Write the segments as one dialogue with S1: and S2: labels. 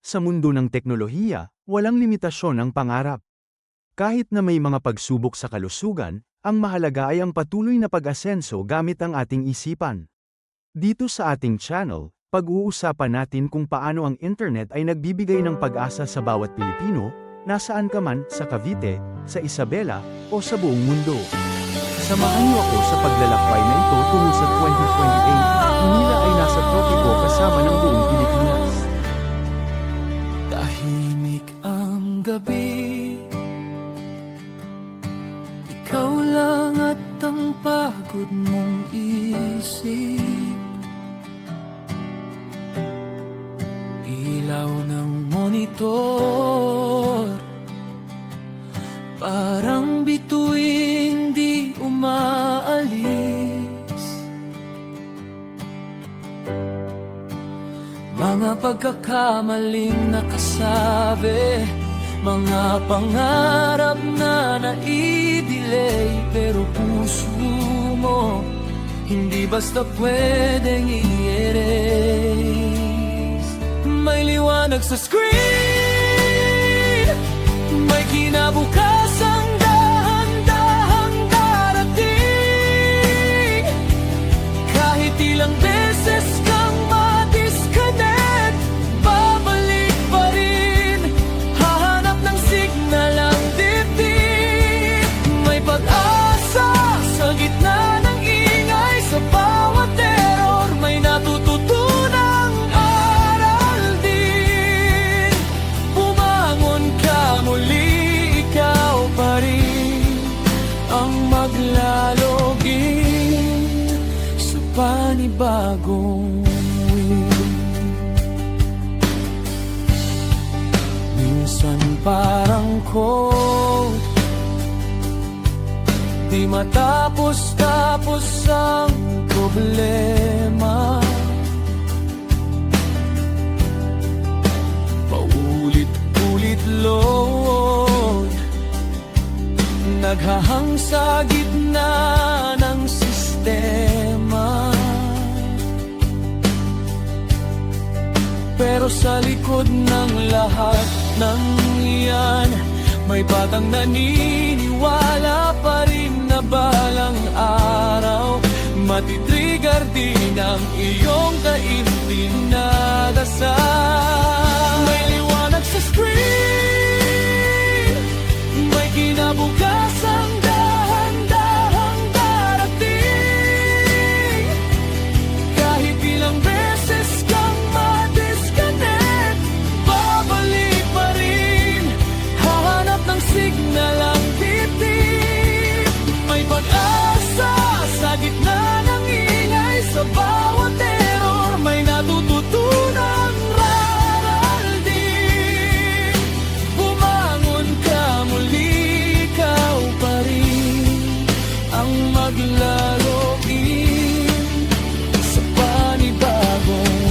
S1: Sa mundo ng teknolohiya, walang limitasyon ang pangarap. Kahit na may mga pagsubok sa kalusugan, ang mahalaga ay ang patuloy na pag-asenso gamit ang ating isipan. Dito sa ating channel, pag-uusapan natin kung paano ang internet ay nagbibigay ng pag-asa sa bawat Pilipino, nasaan ka man, sa Cavite, sa Isabela, o sa buong mundo. Samahan niyo ako sa paglalakbay na ito tungo sa 2028, Manila ay nasa tropiko kasama ng buong Pilipinas.
S2: Tahimik ang gabi, ikaw lang at ang pagod mong isip. Ilaw ng monitor, parang bituin di umaalis. Mga pagkakamaling nakasabi, mga pangarap na nai-delay, pero puso mo hindi basta pwedeng i-erase. May liwanag sa screen, may kinabukasang dahan-dahang darating. Kahit ilang beses kang ma-disconnect, babalik pa rin, hahanap ng signal ang dibdib. May pag-asa sa gitna ng ingay, sa bawat terror may natututunang aral din. Bumangon ka muli, ikaw pa rin ang maglalogin sa panibagong win. Minsan parang cold, di matapos-tapos ang problema. Paulit-ulit load, naghahang sa gitna ng sistema. Pero sa likod ng lahat ng iyan, may batang naniniwala pa rin na balang araw matitrigger din ang iyong daigdig na dasal. May liwanag sa screen, may kinabukasang dahan-dahang darating. Kahit ilang beses kang ma-disconnect, babalik pa rin, hahanap ng signal ang titik. May pag-asa sa gitna ng ingay, sa bawat terror may natututunang aral din. Bumangon ka muli, ikaw pa rin ang maglalogin sa panibagong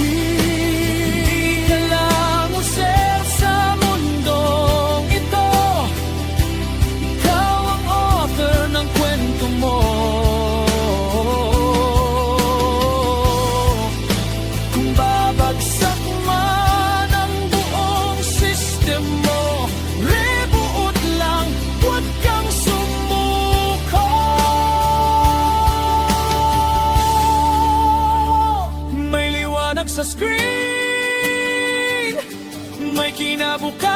S2: win. Di ka lang user sa mundong ito, ikaw ang author ng kwento mo. Kung babagsak man ang buong system mo, rebuot lang, huwag kang sumuko. May liwanag sa screen, may kinabukasan